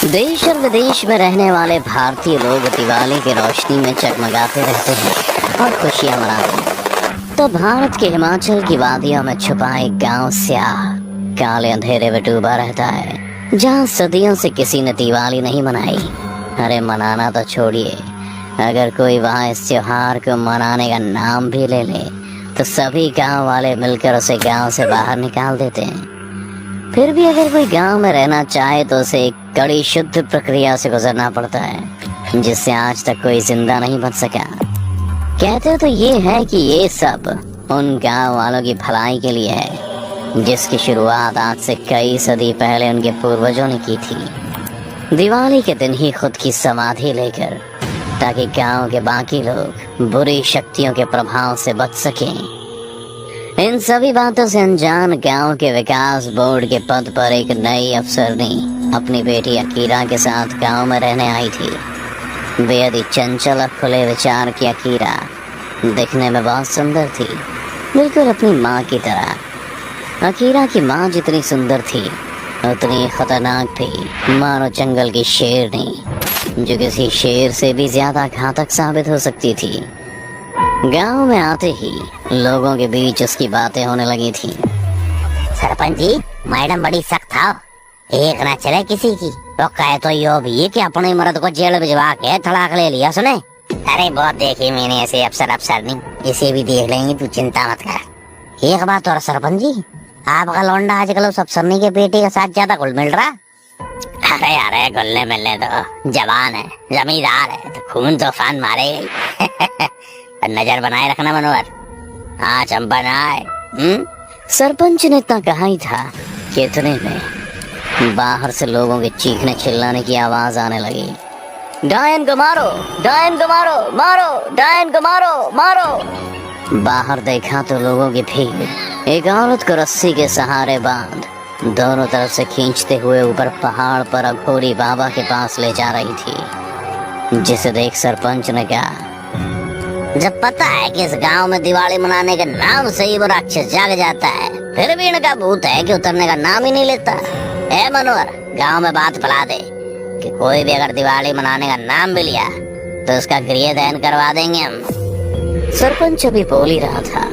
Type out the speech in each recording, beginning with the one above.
देश और विदेश में रहने वाले भारतीय लोग दिवाली की रोशनी में जगमगाते रहते हैं और खुशियां मनाते हैं। तो भारत के हिमाचल की वादियों में छुपा एक गांव स्याह काले अंधेरे में डूबा रहता है, जहां सदियों से किसी ने दिवाली नहीं मनाई। अरे मनाना तो छोड़िए, अगर कोई वहां इस त्योहार को मनाने का नाम भी ले ले तो सभी गांव वाले मिलकर उसे गांव से बाहर निकाल देते हैं। फिर भी अगर कोई गांव में रहना चाहे तो उसे एक कड़ी शुद्ध प्रक्रिया से गुजरना पड़ता है, जिससे आज तक कोई जिंदा नहीं बच सका। कहते तो ये है कि ये सब उन गांव वालों की भलाई के लिए है, जिसकी शुरुआत आज से कई सदी पहले उनके पूर्वजों ने की थी। दिवाली के दिन ही खुद की समाधि लेकर, ताकि गांव के बाकी लोग बुरी शक्तियों के प्रभाव से बच सकें। इन सभी बातों से अनजान गांव के विकास बोर्ड के पद पर एक नई अफसरनी अपनी बेटी अकीरा के साथ गांव में रहने आई थी। बेहद ही चंचल और खुले विचार की अकीरा दिखने में बहुत सुंदर थी, बिल्कुल अपनी माँ की तरह। अकीरा की माँ जितनी सुंदर थी उतनी खतरनाक थी, मानो जंगल की शेरनी, जो किसी शेर से भी ज्यादा घातक साबित हो सकती थी। गांव में आते ही लोगों के बीच उसकी बातें होने लगी थी। सरपंच जी, मैडम बड़ी सख्त था, एक ना चले किसी की। तो कहे तो यो भी कि अपने मर्द को जेल भिजवा के तलाक ले लिया सुने। अरे बहुत देखी मैंने ऐसे अफसर नहीं, इसे भी देख लेंगे, तू चिंता मत कर। एक बात और सरपंच जी, आपका लौंडा आजकल उस अफसरनी के बेटे के साथ ज्यादा घुल मिल रहा। अरे अरे घुलने मिलने तो जवान है, जमींदार है, तो खून तूफान मारेगा। नजर बनाए रखना मनोहर, आज हम बनाए। सरपंच ने इतना कहा ही था कि इतने में बाहर से लोगों के चीखने चिल्लाने की आवाज आने लगी। डायन को मारो, डायन को मारो, मारो डायन को, मारो मारो। बाहर देखा तो लोगों की भीड़ एक औरत को रस्सी के सहारे बांध दोनों तरफ से खींचते हुए ऊपर पहाड़ पर अघोरी बाबा के पास ले जा रही थी। जिसे देख सरपंच ने कहा, जब पता है कि इस गांव में दिवाली मनाने के नाम से ही वो राक्षस जाग जाता है, फिर भी इनका भूत है कि उतरने का नाम ही नहीं लेता। ए मनोहर, गांव में बात फैला दे कि कोई भी अगर दिवाली मनाने का नाम भी लिया तो उसका गृह दहन करवा देंगे हम। सरपंच अभी बोल ही रहा था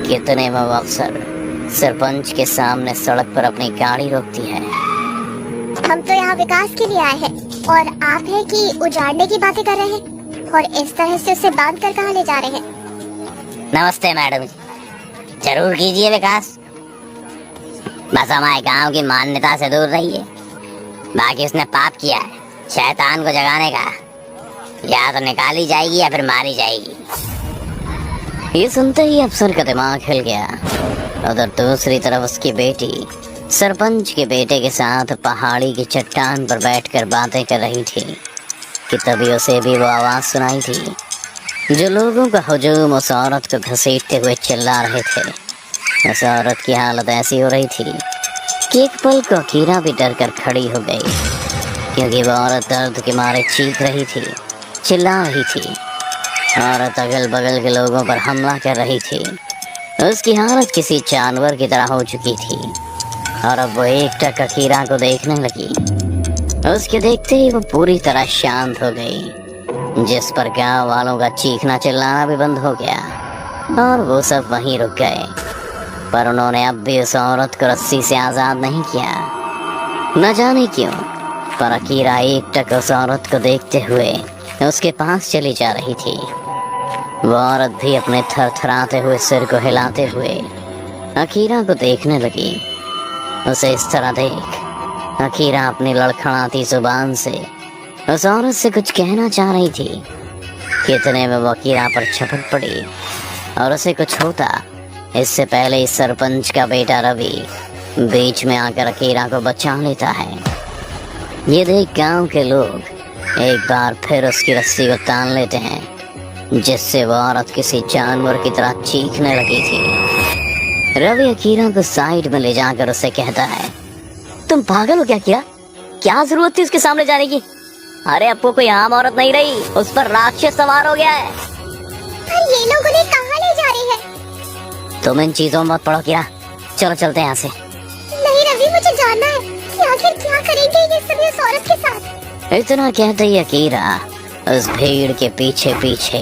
कि इतने में वो अफसर सरपंच के सामने सड़क पर अपनी गाड़ी रोकती है। हम तो यहाँ विकास के लिए आए हैं और आप है कि उजाड़ने की बातें कर रहे हैं, और इस तरह से उसे बांध कर कहाँ ले जा रहे हैं। नमस्ते मैडम जी, जरूर कीजिए विकास, बस हमारे गांव की मान्यता से दूर रहिए। बाकी उसने पाप किया है शैतान को जगाने का, या तो निकाली जाएगी या फिर मारी जाएगी। ये सुनते ही अफसर का दिमाग हिल गया। उधर दूसरी तरफ उसकी बेटी सरपंच के बेटे के साथ पहाड़ी की चट्टान पर बैठकर बातें कर रही थी कि तभी उसे भी वो आवाज सुनाई थी जो लोगों का हुजूम उस औरत को घसीटते हुए चिल्ला रहे थे। उस औरत की हालत ऐसी हो रही थी कि एक पल को अकीरा भी डर कर खड़ी हो गई, क्योंकि वो औरत दर्द के मारे चीख रही थी, चिल्ला रही थी। औरत अगल बगल के लोगों पर हमला कर रही थी। उसकी हालत किसी जानवर की तरह हो चुकी थी और अब वो एकटक अकीरा को देखने लगी। उसके देखते ही वो पूरी तरह शांत हो गई, जिस पर गांव वालों का चीखना चिल्लाना भी बंद हो गया और वो सब वहीं रुक गए। पर उन्होंने अब भी उस औरत को रस्सी से आजाद नहीं किया। न जाने क्यों, पर अकीरा एकटक उस औरत को देखते हुए उसके पास चली जा रही थी। वो औरत भी अपने थरथराते हुए सिर को हिलाते हुए अकीरा को देखने लगी। उसे इस तरह देख अकीरा अपनी लड़खड़ाती जुबान से उस औरत से कुछ कहना चाह रही थी कि इतने में वो अकीरा पर झपट पड़ी और उसे कुछ होता इससे पहले ही सरपंच का बेटा रवि बीच में आकर अकीरा को बचा लेता है। ये देख गांव के लोग एक बार फिर उसकी रस्सी को तान लेते हैं, जिससे वो औरत किसी जानवर की तरह चीखने लगी थी। रवि अकीरा को साइड में ले जाकर उसे कहता है, तुम पागल हो क्या अकीरा? क्या जरूरत थी उसके सामने जाने की? अरे अब वो कोई आम औरत नहीं रही, उस पर राक्षस सवार हो गया है। पर ये लोग उन्हें कहाँ ले जा रहे हैं? तुम इन चीजों में मत पड़ो अकीरा, चलो चलते हैं यहाँ से। नहीं रवि, मुझे जानना है कि आखिर क्या करेंगे ये सभी उस औरत के साथ। इतना कहते ही अकीरा उस भीड़ के पीछे पीछे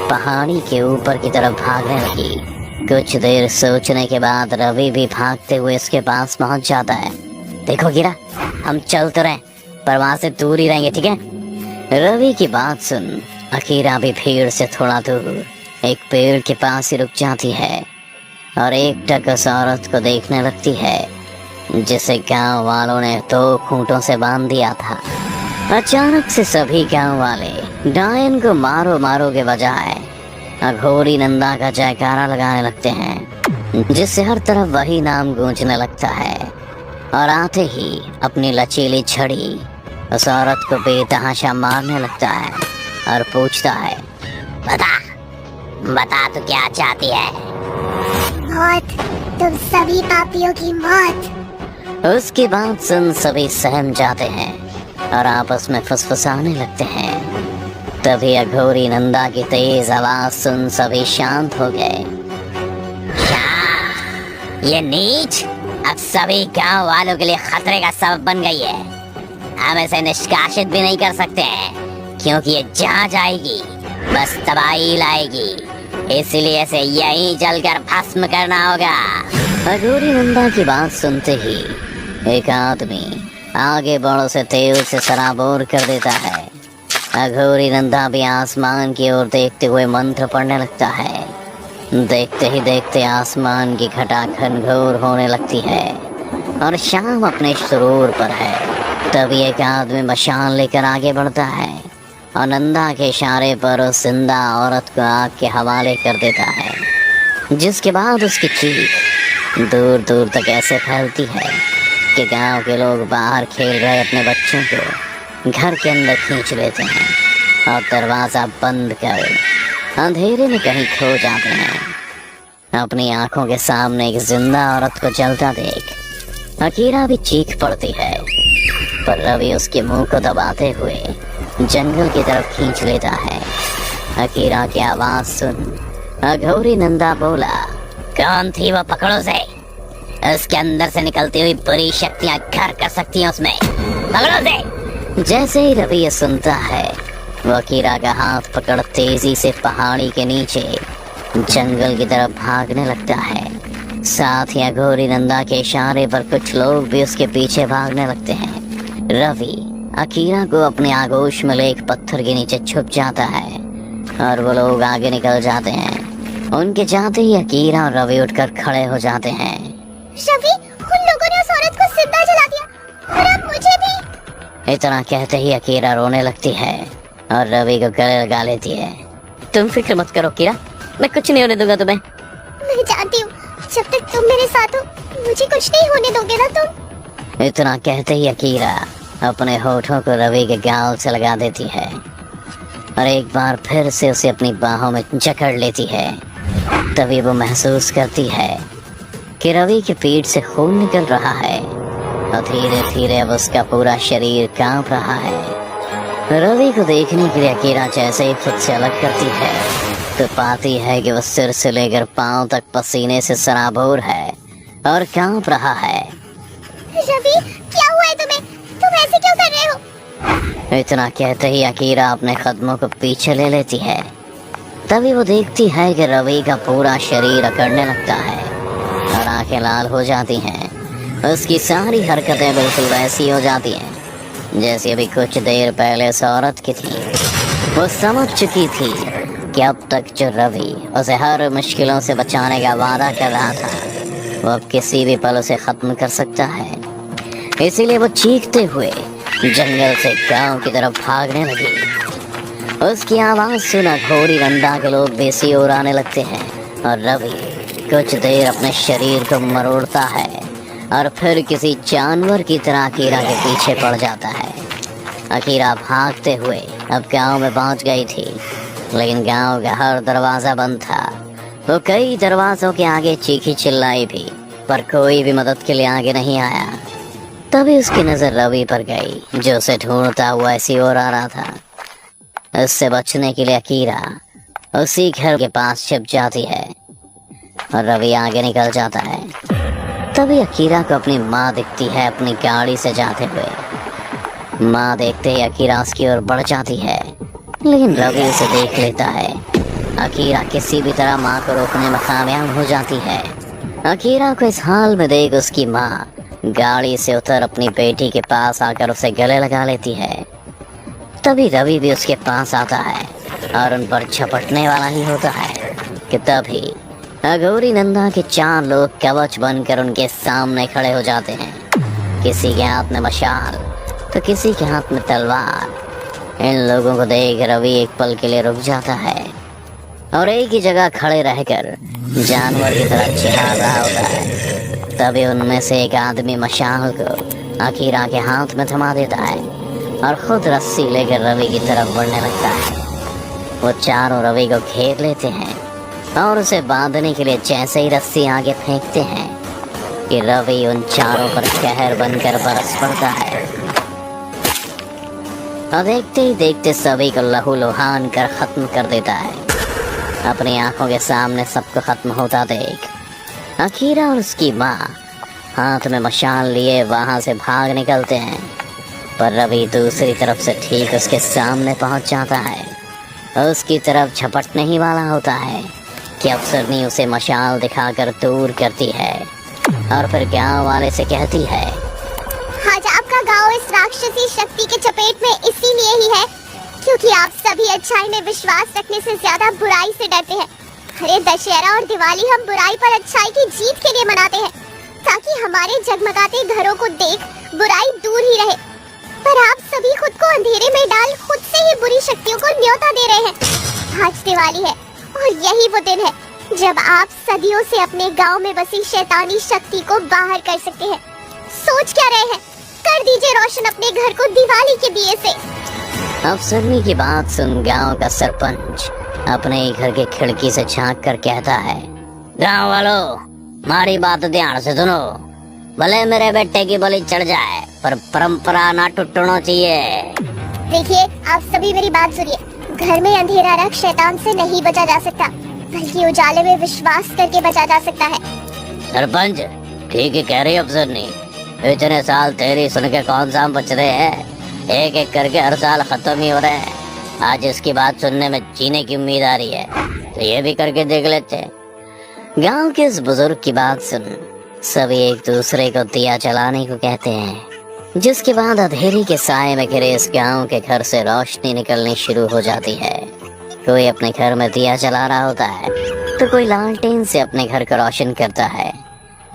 पहाड़ी के ऊपर की तरफ भागने लगी। कुछ देर सोचने के बाद रवि भी भागते हुए उसके पास पहुंच जाता है। देखो अकीरा, हम चल तो रहे पर वहां से दूर ही रहेंगे, ठीक है? रवि की बात सुन अकीरा भी भीड़ से थोड़ा दूर एक पेड़ के पास ही रुक जाती है और एकटक उस औरत को देखने लगती है जिसे गांव वालों ने 2 खूंटों से बांध दिया था। अचानक से सभी गांव वाले डायन को मारो मारो के बजाय अघोरी नंदा का जयकारा लगाने लगते हैं, जिससे हर तरफ वही नाम गूंजने लगता है। और आते ही अपनी लचीली छड़ी उस औरत को बेतहाशा मारने लगता है और पूछता है, बता बता तू क्या चाहती है? मौत, तुम सभी पापियों की मौत। उसकी बात सुन सभी सहम जाते हैं और आपस में फुसफुसाने लगते हैं। तभी अघोरी नंदा की तेज आवाज सुन सभी शांत हो गए। ये नीच अब सभी गांव वालों के लिए खतरे का सबब बन गई है। हम इसे निष्कासित भी नहीं कर सकते क्योंकि ये जहाँ जाएगी बस तबाही लाएगी, इसलिए इसे यहीं जलकर भस्म करना होगा। अघोरी नंदा की बात सुनते ही एक आदमी आगे बड़ों से तेल से सराबोर कर देता है। अघोरी नंदा भी आसमान की ओर देखते हुए मंत्र पढ़ने लगता है। देखते ही देखते आसमान की घटा घनघोर होने लगती है और शाम अपने सुरूर पर है। तभी एक आदमी मशाल लेकर आगे बढ़ता है और नंदा के इशारे पर उस जिंदा औरत को आग के हवाले कर देता है, जिसके बाद उसकी चीख दूर दूर तक ऐसे फैलती है कि गांव के लोग बाहर खेल रहे अपने बच्चों को घर के अंदर खींच लेते हैं और दरवाज़ा बंद कर अंधेरे में कहीं खो जाते हैं। अपनी आंखों के सामने एक जिंदा औरत को जलता देख अकीरा भी चीख पड़ती है, पर रवि उसके मुंह को दबाते हुए जंगल की तरफ खींच लेता है। अकीरा की आवाज सुन अघोरी नंदा बोला, कौन थी वो? पकड़ो उसे। उसके अंदर से निकलती हुई बुरी शक्तियां घर कर सकती हैं उसमें, पकड़ो उसे। जैसे ही रवि ये सुनता है वो अकीरा का हाथ पकड़ तेजी से पहाड़ी के नीचे जंगल की तरफ भागने लगता है। साथ ही अघोरी नंदा के इशारे पर कुछ लोग भी उसके पीछे भागने लगते हैं। रवि अकीरा को अपने आगोश में एक पत्थर के नीचे छुप जाता है और वो लोग आगे निकल जाते हैं। उनके जाते ही अकीरा और रवि उठकर खड़े हो जाते हैं। रवि, उन लोगों ने उस औरत को जिंदा जला दिया और अब मुझे भी। इतना कहते ही अकीरा रोने लगती है और रवि को गले लगा लेती है। तुम फिक्र मत करो अकीरा, मैं कुछ नहीं होने दूंगा तुम्हें। मैं जानती हूँ जब तक तुम मेरे साथ हो मुझे कुछ नहीं होने दोगे ना तुम। इतना कहते ही अकीरा अपने होठों को रवि के गाल से लगा देती है और एक बार फिर से उसे अपनी बाहों में जकड़ लेती है। तभी वो महसूस करती है कि रवि की पीठ से खून निकल रहा है और धीरे धीरे अब उसका पूरा शरीर कांप रहा है। रवि को देखने के लिए अकीरा जैसे ही खुद से अलग करती है तो पाती है कि वो सिर से लेकर पांव तक पसीने से सराबोर है और कांप रहा है। रवि, क्या हुआ है तुम्हें? तुम ऐसे क्यों कर रहे हो? इतना कहते ही अकीरा अपने कदमों को पीछे ले लेती है। तभी वो देखती है कि रवि का पूरा शरीर अकड़ने लगता है और आंखें लाल हो जाती हैं। उसकी सारी हरकतें बिल्कुल वैसी हो जाती हैं जैसे अभी कुछ देर पहले उस औरत की थी। वो समझ चुकी थी कि अब तक जो रवि उसे हर मुश्किलों से बचाने का वादा कर रहा था वो अब किसी भी पल उसे खत्म कर सकता है। इसीलिए वो चीखते हुए जंगल से गांव की तरफ भागने लगी। उसकी आवाज सुना घोड़ी नंदा के लोग बेसी ओर आने लगते हैं और रवि कुछ देर अपने शरीर को मरोड़ता है और फिर किसी जानवर की तरह अकीरा के पीछे पड़ जाता है। अकीरा भागते हुए अब गांव में पहुंच गई थी, लेकिन गांव का हर दरवाजा बंद था। वो कई दरवाजों के आगे चीखी चिल्लाई भी, पर कोई भी मदद के लिए आगे नहीं आया। तभी उसकी नजर रवि पर गई जो उसे ढूंढता हुआ ऐसी ओर आ रहा था। उससे बचने के लिए अकीरा उसी घर के पास छिप जाती है और रवि आगे निकल जाता है। तभी अकीरा को अपनी माँ दिखती है अपनी गाड़ी से जाते हुए। माँ देखते ही अकीरा उसकी ओर बढ़ जाती है, लेकिन रवि उसे देख लेता है। अकीरा किसी भी तरह माँ को रोकने में कामयाब हो जाती है। अकीरा को इस हाल में देख उसकी माँ गाड़ी से उतर अपनी बेटी के पास आकर उसे गले लगा लेती है। तभी रवि भी उसके पास आता है और उन पर झपटने वाला ही होता है कि तभी अघोरी नंदा के 4 लोग कवच बनकर उनके सामने खड़े हो जाते हैं। किसी के हाथ में मशाल तो किसी के हाथ में तलवार। इन लोगों को देख रवि एक पल के लिए रुक जाता है और एक ही जगह खड़े रहकर जानवर की तरह चिल्ला रहा होता है। तभी उनमें से एक आदमी मशाल को अकीरा के हाथ में थमा देता है और खुद रस्सी लेकर रवि की तरफ बढ़ने लगता है। वो चारों रवि को घेर लेते हैं और उसे बांधने के लिए जैसे ही रस्सी आगे फेंकते हैं कि रवि उन चारों पर कहर बनकर बरस पड़ता है और देखते ही देखते सभी को लहूलुहान कर खत्म कर देता है। अपनी आंखों के सामने सबको खत्म होता देख अकीरा और उसकी माँ हाथ में मशाल लिए वहां से भाग निकलते हैं, पर रवि दूसरी तरफ से ठीक उसके सामने पहुंच जाता है और उसकी तरफ झपटने ही वाला होता है कि अफसरनी उसे मशाल दिखाकर दूर करती है और फिर गांव वाले से कहती है, आज आपका गांव इस राक्षसी शक्ति के चपेट में इसीलिए ही है क्योंकि आप सभी अच्छाई में विश्वास रखने से ज्यादा बुराई से डरते हैं। अरे दशहरा और दिवाली हम बुराई पर अच्छाई की जीत के लिए मनाते हैं ताकि हमारे जगमगाते घरों को देख बुराई दूर ही रहे, पर आप सभी खुद को अंधेरे में डाल खुद से ही बुरी शक्तियों को न्योता दे रहे हैं। आज दिवाली है और यही वो दिन है जब आप सदियों से अपने गांव में बसी शैतानी शक्ति को बाहर कर सकते हैं। सोच क्या रहे हैं, कर दीजिए रोशन अपने घर को दिवाली के दिए से। अफसरनी की बात सुन गांव का सरपंच अपने ही घर की खिड़की से झांक कर कहता है, गांव वालों हमारी बात ध्यान से सुनो। भले मेरे बेटे की बलि चढ़ जाए पर परंपरा ना टूटना चाहिए। देखिए आप सभी मेरी बात सुनिए। घर में अंधेरा रख शैतान से नहीं बचा जा सकता, बल्कि उजाले में विश्वास करके बचा जा सकता है। सरपंच ठीक है कह रही अफसरनी, इतने साल तेरी सुन के कौन सा हम बच रहे हैं, एक एक करके हर साल खत्म ही हो रहे हैं। आज इसकी बात सुनने में जीने की उम्मीद आ रही है तो ये भी करके देख लेते हैं। गांव के इस बुजुर्ग की बात सुन सभी एक दूसरे को दिया जलाने को कहते हैं, जिसके बाद अंधेरी के साए में घिरे इस गांव के घर से रोशनी निकलनी शुरू हो जाती है। कोई अपने घर में दिया जला रहा होता है तो कोई लालटेन से अपने घर को रोशन करता है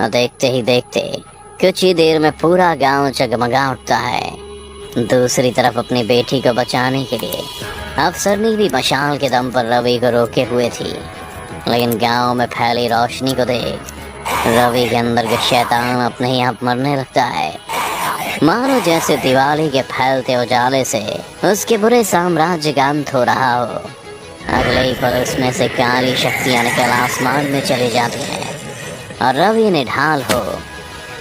और देखते ही देखते कुछ ही देर में पूरा गांव जगमगा उठता है। दूसरी तरफ अपनी बेटी को बचाने के लिए अफसरनी भी मशाल के दम पर रवि को रोके हुए थी, लेकिन गांव में फैली रोशनी को देख रवि के अंदर के शैतान अपने ही आप मरने लगता है। मानो जैसे दिवाली के फैलते उजाले से उसके बुरे साम्राज्य का अंत हो रहा हो। अगले ही पल उसमें से काली शक्तियां निकल आसमान में चली जाती हैं और रवि निढाल हो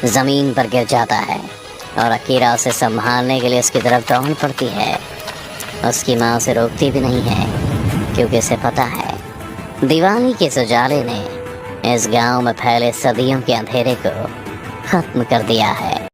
जमीन पर गिर जाता है और अकीरा उसे संभालने के लिए उसकी तरफ दौड़ पड़ती है। उसकी माँ उसे रोकती भी नहीं है क्योंकि उसे पता है दिवाली के इस उजाले ने इस गांव में फैले सदियों के अंधेरे को खत्म कर दिया है।